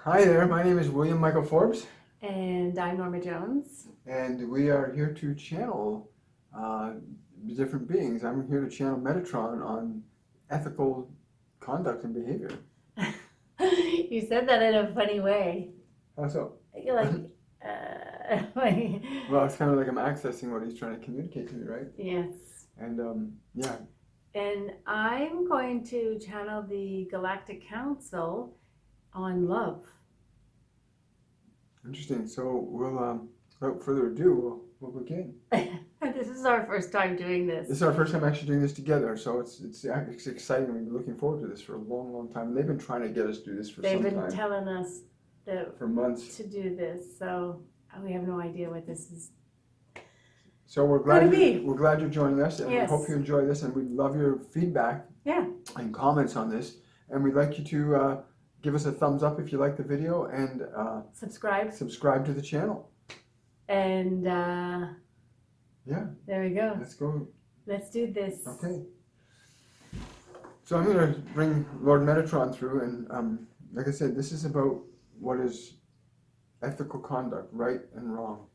Hi there, my name is William Michael Forbes, And I'm Norma Jones. and we are here to channel different beings. I'm here to channel Metatron on ethical conduct and behavior. You said that in a funny way. How so? You're like, Well, it's kind of like I'm accessing what he's trying to communicate to me, right? yes. And yeah, And I'm going to channel the Galactic Council on love. interesting. So without further ado, we'll begin. This is our first time doing this. This is our first time actually doing this together, so it's exciting. We've been looking forward to this for a long, long time. They've been trying to get us to do this for They've some been time, telling us that for months. to do this, so we have no idea what this is. So we're glad you're joining us, and Yes. we hope you enjoy this. And we'd love your feedback and comments on this. And we'd like you to give us a thumbs up if you like the video, and Subscribe to the channel. and Yeah, there we go. let's go. Let's do this. Okay. So I'm going to bring Lord Metatron through, and like I said, this is about what is ethical conduct, right and wrong.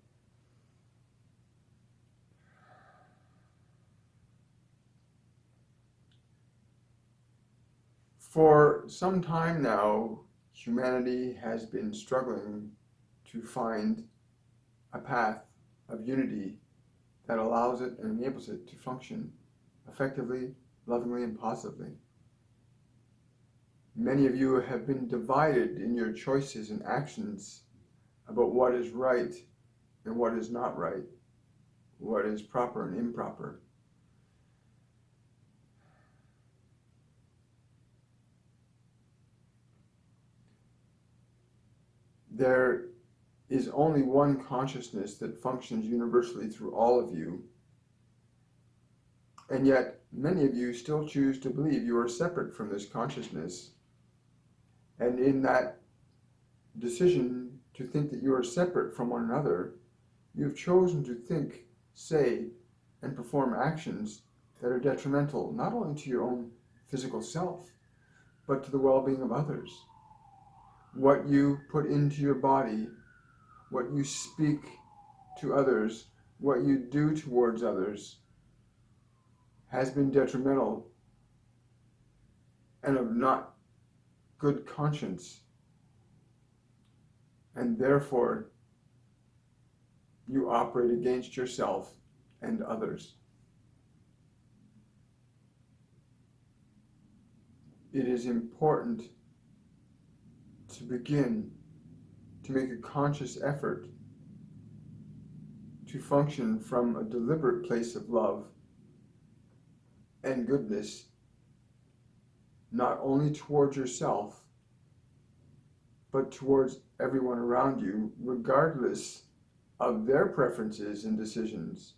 For some time now, humanity has been struggling to find a path of unity that allows it and enables it to function effectively, lovingly, and positively. Many of you have been divided in your choices and actions about what is right and what is not right, what is proper and improper. There is only one consciousness that functions universally through all of you, and yet many of you still choose to believe you are separate from this consciousness. And in that decision to think that you are separate from one another, you have chosen to think, say, and perform actions that are detrimental not only to your own physical self, but to the well-being of others. What you put into your body, what you speak to others, what you do towards others has been detrimental and of not good conscience. And therefore, you operate against yourself and others. It is important to begin to make a conscious effort to function from a deliberate place of love and goodness, not only towards yourself, but towards everyone around you, regardless of their preferences and decisions.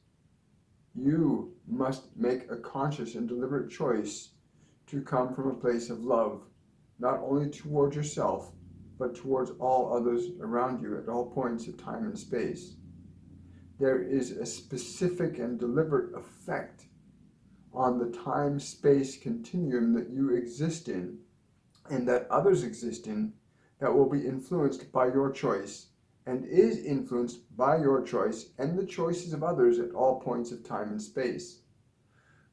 You must make a conscious and deliberate choice to come from a place of love, not only towards yourself, but towards all others around you at all points of time and space. There is a specific and deliberate effect on the time-space continuum that you exist in and that others exist in that will be influenced by your choice and is influenced by your choice and the choices of others at all points of time and space.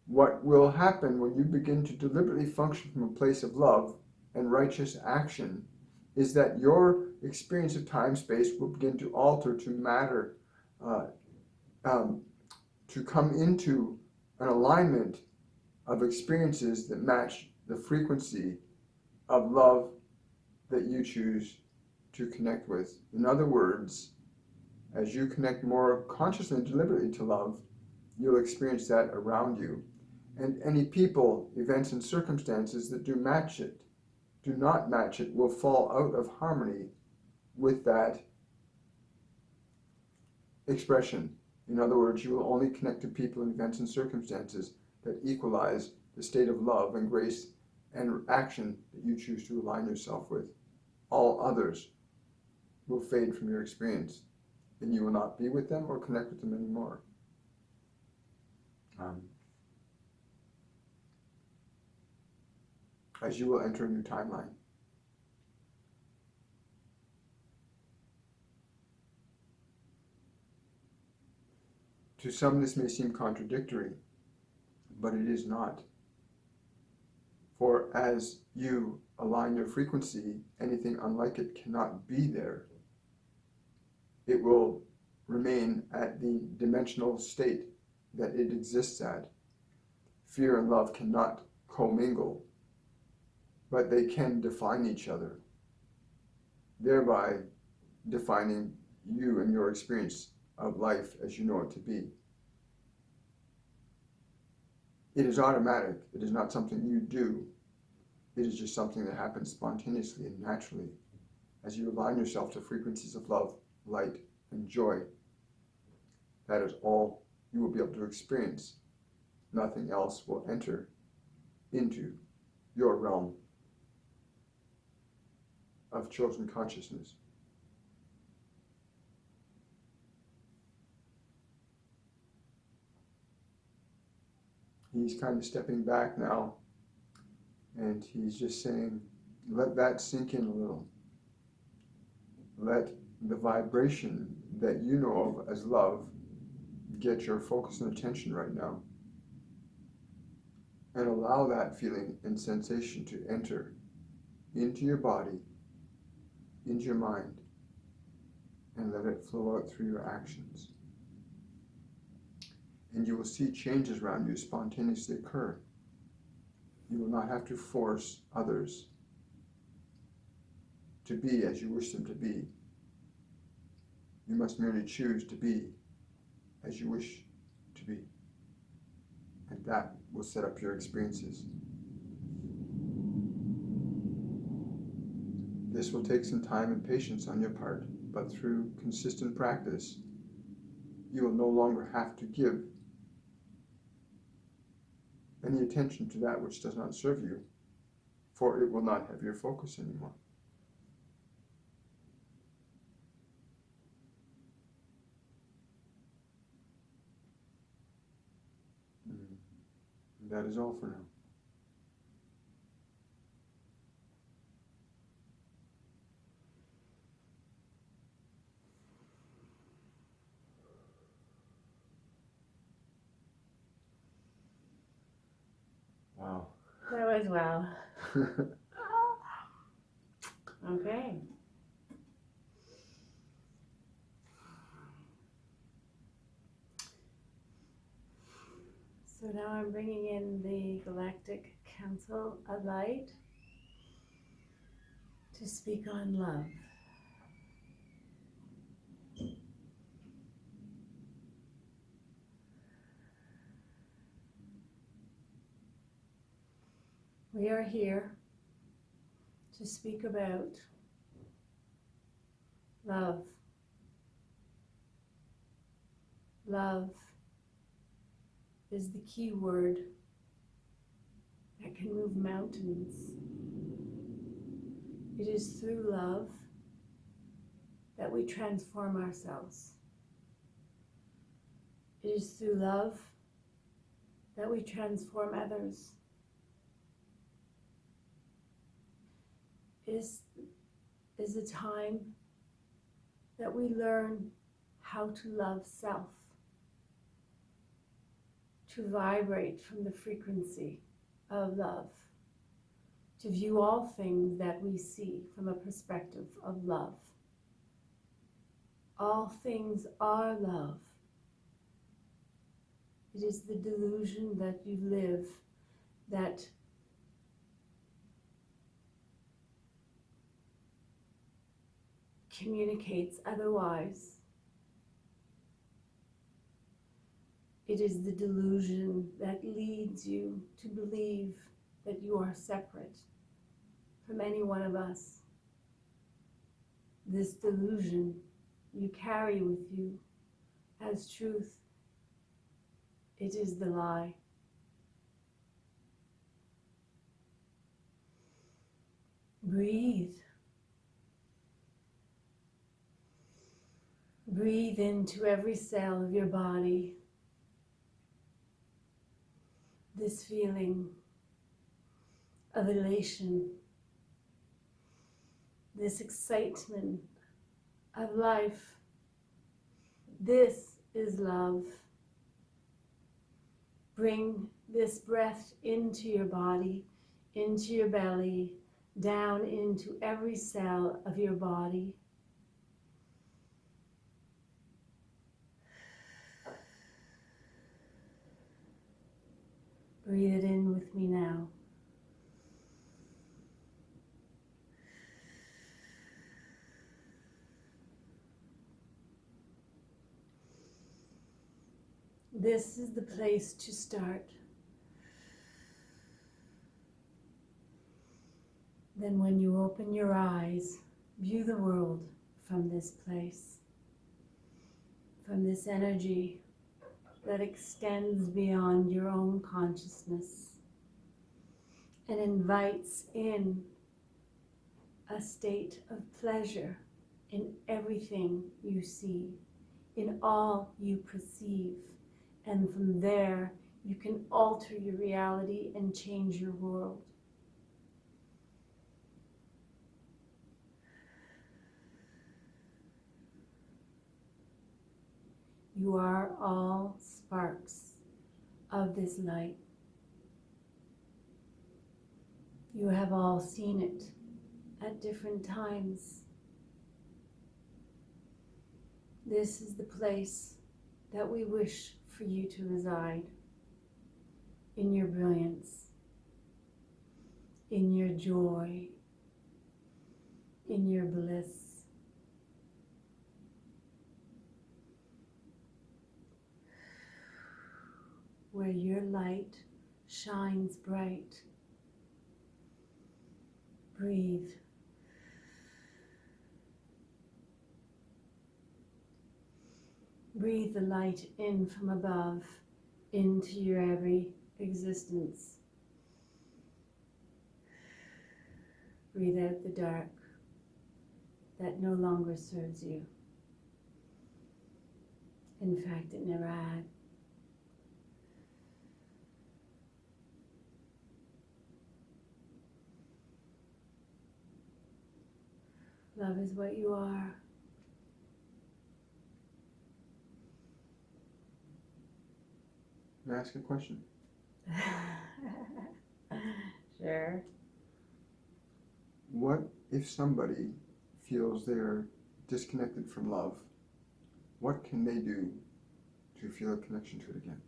What will happen when you begin to deliberately function from a place of love and righteous action is that your experience of time-space will begin to alter, to matter, to come into an alignment of experiences that match the frequency of love that you choose to connect with. In other words, as you connect more consciously and deliberately to love, you'll experience that around you. And any people, events, and circumstances that do not match it, will fall out of harmony with that expression. In other words, you will only connect to people, events, and circumstances that equalize the state of love and grace and action that you choose to align yourself with. All others will fade from your experience, and you will not be with them or connect with them anymore. As you will enter a new timeline. To some this may seem contradictory, but it is not. For as you align your frequency, anything unlike it cannot be there. It will remain at the dimensional state that it exists at. Fear and love cannot commingle, but they can define each other, thereby defining you and your experience of life as you know it to be. It is automatic. It is not something you do. It is just something that happens spontaneously and naturally as you align yourself to frequencies of love, light, and joy. That is all you will be able to experience. Nothing else will enter into your realm of chosen consciousness. He's kind of stepping back now, and he's just saying, let that sink in a little. Let the vibration that you know of as love get your focus and attention right now. And allow that feeling and sensation to enter into your body, into your mind, and let it flow out through your actions. And you will see changes around you spontaneously occur. You will not have to force others to be as you wish them to be. You must merely choose to be as you wish to be. And that will set up your experiences. This will take some time and patience on your part, but through consistent practice, you will no longer have to give any attention to that which does not serve you, for it will not have your focus anymore. And that is all for now. Wow. That was wow. Okay. So now I'm bringing in the Galactic Council of Light to speak on love. We are here to speak about love. Love is the key word that can move mountains. It is through love that we transform ourselves. It is through love that we transform others. Is a time that we learn how to love self, to vibrate from the frequency of love, to view all things that we see from a perspective of love. All things are love. It is the delusion that you live that communicates otherwise. It is the delusion that leads you to believe that you are separate from any one of us. This delusion you carry with you as truth. It is the lie. Breathe. Breathe into every cell of your body this feeling of elation, this excitement of life. This is love. Bring this breath into your body, into your belly, down into every cell of your body. Breathe it in with me now. This is the place to start. Then when you open your eyes, view the world from this place, from this energy that extends beyond your own consciousness and invites in a state of pleasure in everything you see, in all you perceive. And from there, you can alter your reality and change your world. You are all sparks of this light. You have all seen it at different times. This is the place that we wish for you to reside, in your brilliance, in your joy, in your bliss. Where your light shines bright. Breathe. Breathe the light in from above into your every existence. Breathe out the dark that no longer serves you. In fact, it never had. Love is what you are. Can I ask a question? Sure. What if somebody feels they're disconnected from love? What can they do to feel a connection to it again?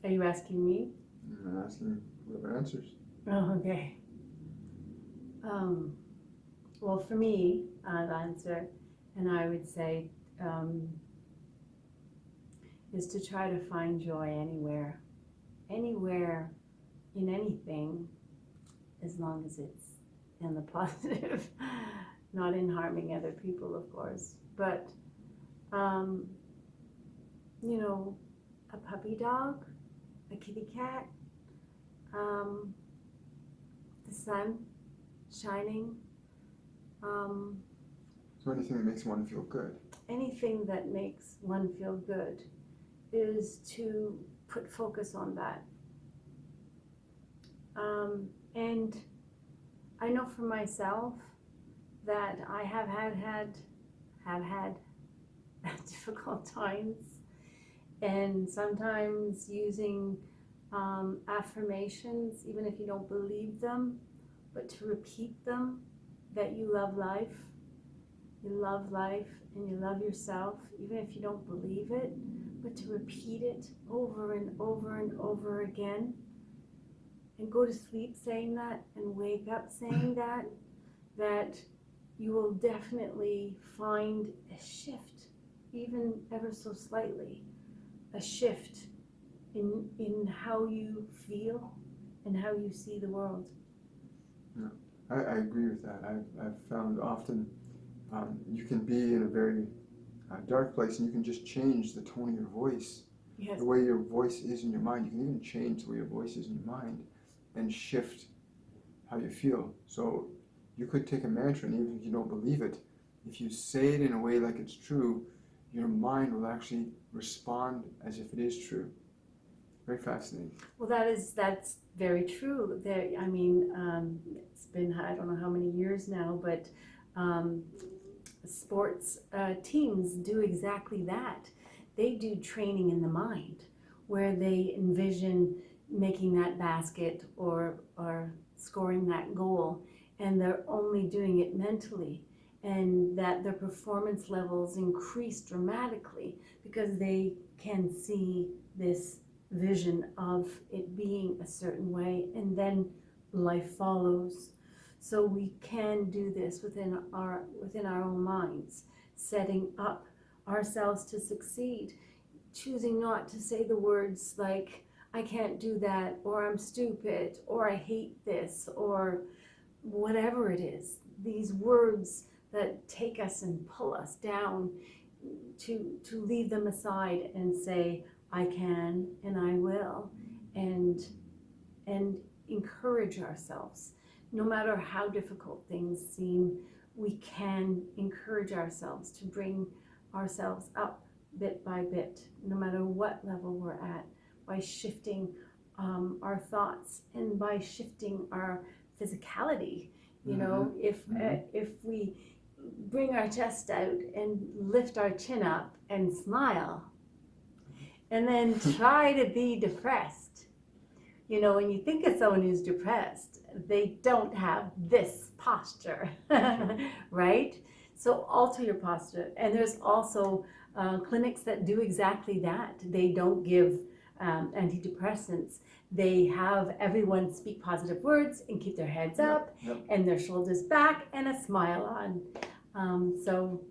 Are you asking me? I'm asking whoever answers. Oh, okay. Well, for me, I'll answer, and I would say is to try to find joy anywhere in anything, as long as it's in the positive, not in harming other people, of course. But, you know, a puppy dog, a kitty cat, the sun shining, So anything that makes one feel good. anything that makes one feel good is to put focus on that. And I know for myself that I have had difficult times, and sometimes using affirmations, even if you don't believe them, but to repeat them, that you love life and you love yourself, even if you don't believe it, but to repeat it over and over and over again, and go to sleep saying that and wake up saying that you will definitely find a shift, even ever so slightly, a shift in how you feel and how you see the world. Yeah, I agree with that. I've found often you can be in a very dark place and you can just change the tone of your voice. Yes. The way your voice is in your mind. You can even change the way your voice is in your mind and shift how you feel. So you could take a mantra, and even if you don't believe it, if you say it in a way like it's true, your mind will actually respond as if it is true. Very fascinating. Well, that's very true. It's been, I don't know how many years now, but sports teams do exactly that. They do training in the mind, where they envision making that basket or scoring that goal, and they're only doing it mentally, and that their performance levels increase dramatically because they can see this vision of it being a certain way, and then life follows. So we can do this within our own minds, setting up ourselves to succeed, choosing not to say the words like, I can't do that, or I'm stupid, or I hate this, or whatever it is. These words that take us and pull us down, to leave them aside and say, I can and I will, and encourage ourselves. No matter how difficult things seem, we can encourage ourselves to bring ourselves up bit by bit, no matter what level we're at, by shifting our thoughts and by shifting our physicality. You know, if we bring our chest out and lift our chin up and smile, and then try to be depressed. You know, when you think of someone who's depressed, they don't have this posture, right? So alter your posture. And there's also clinics that do exactly that. They don't give antidepressants. They have everyone speak positive words and keep their heads up and their shoulders back and a smile on. So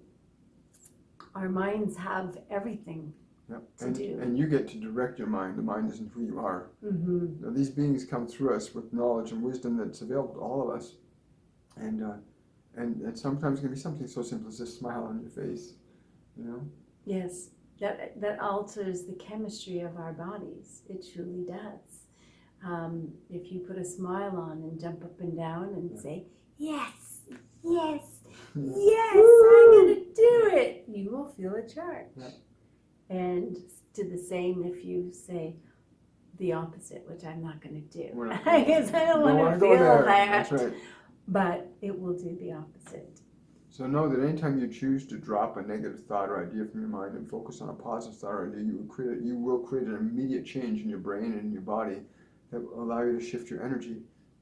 our minds have everything to do. And you get to direct your mind. The mind isn't who you are. Now, these beings come through us with knowledge and wisdom that's available to all of us. And it sometimes can be something so simple as a smile on your face, you know? Yes, that alters the chemistry of our bodies. It truly does. If you put a smile on and jump up and down and say, yes, yes, yes, I'm going to do it, you will feel a charge. And to the same if you say the opposite, which I'm not going to do. Because I don't want to feel that. That's right. But it will do the opposite. So know that anytime you choose to drop a negative thought or idea from your mind and focus on a positive thought or idea, you will create an immediate change in your brain and in your body that will allow you to shift your energy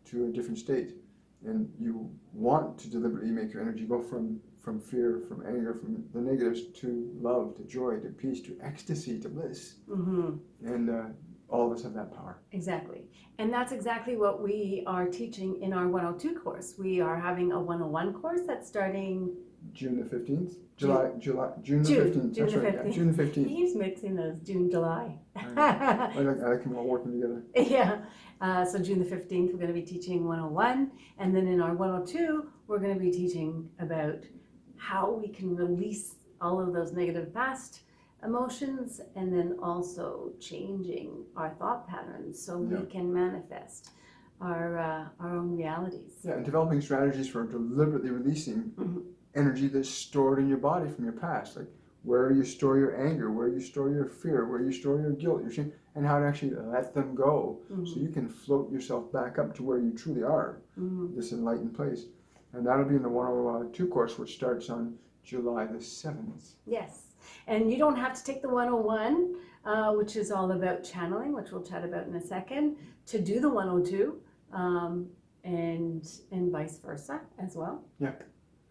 to a different state. And you want to deliberately make your energy go from fear, from anger, from the negatives to love, to joy, to peace, to ecstasy, to bliss. And all of us have that power. Exactly. And that's exactly what we are teaching in our 102 course. We are having a 101 course that's starting June the 15th? June the 15th. That's right. Yeah, June the 15th. He keeps mixing those, June, July. I like them all working together. Yeah. So June the 15th, we're going to be teaching 101. And then in our 102, we're going to be teaching about how we can release all of those negative past emotions, and then also changing our thought patterns so we can manifest our own realities. Yeah, and developing strategies for deliberately releasing energy that's stored in your body from your past, like where you store your anger, where you store your fear, where you store your guilt, your shame, and how to actually let them go so you can float yourself back up to where you truly are, this enlightened place. And that'll be in the 102 course, which starts on July the 7th. Yes. And you don't have to take the 101, which is all about channeling, which we'll chat about in a second, to do the 102, and vice versa as well. Yeah.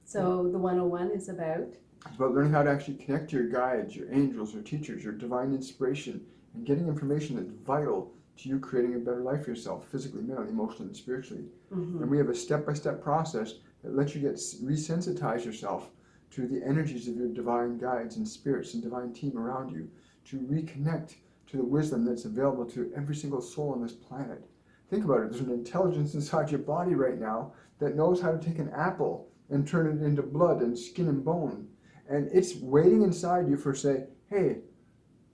So the 101 is about? It's about learning how to actually connect to your guides, your angels, your teachers, your divine inspiration, and getting information that's vital to you creating a better life for yourself, physically, mentally, emotionally, and spiritually. And we have a step-by-step process that lets you get resensitize yourself to the energies of your divine guides and spirits and divine team around you, to reconnect to the wisdom that's available to every single soul on this planet. Think about it. There's an intelligence inside your body right now that knows how to take an apple and turn it into blood and skin and bone. And it's waiting inside you for, say, hey,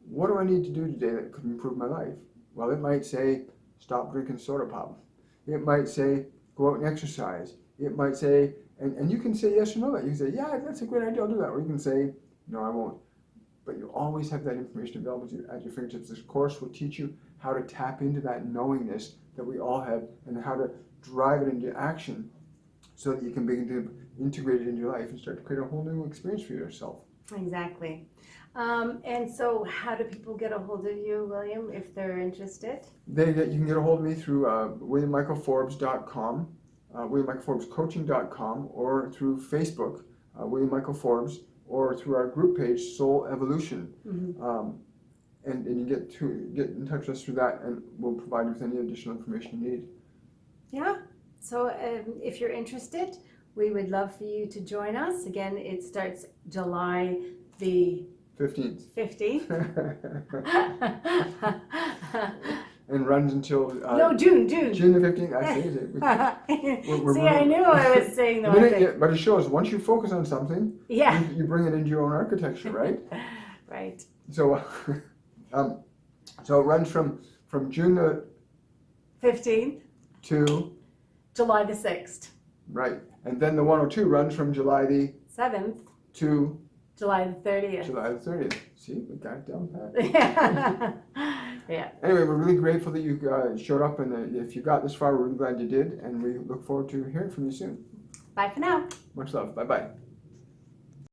what do I need to do today that could improve my life? Well, it might say, stop drinking soda pop. It might say, go out and exercise. It might say, and you can say yes or no that. You can say, yeah, that's a great idea, I'll do that. Or you can say, no, I won't. But you always have that information available to you at your fingertips. This course will teach you how to tap into that knowingness that we all have and how to drive it into action so that you can begin to integrate it into your life and start to create a whole new experience for yourself. Exactly. And so how do people get a hold of you, William, if they're interested? You can get a hold of me through WilliamMichaelForbes.com, WilliamMichaelForbesCoaching.com, or through Facebook, William Michael Forbes, or through our group page, Soul Evolution. And you get in touch with us through that, and we'll provide you with any additional information you need. Yeah. So if you're interested, we would love for you to join us. Again, it starts July the 15th. 15th. And runs until... June. June the 15th, I see. See, I knew I was saying the right thing. But it shows, once you focus on something, you bring it into your own architecture, right? Right. So it runs from June the 15th to July the 6th. Right. And then the 102 runs from July the 7th to July the 30th. July the 30th. See, we got it down pat. Yeah. Anyway, we're really grateful that you showed up, and if you got this far, we're really glad you did, and we look forward to hearing from you soon. Bye for now. Much love. Bye-bye.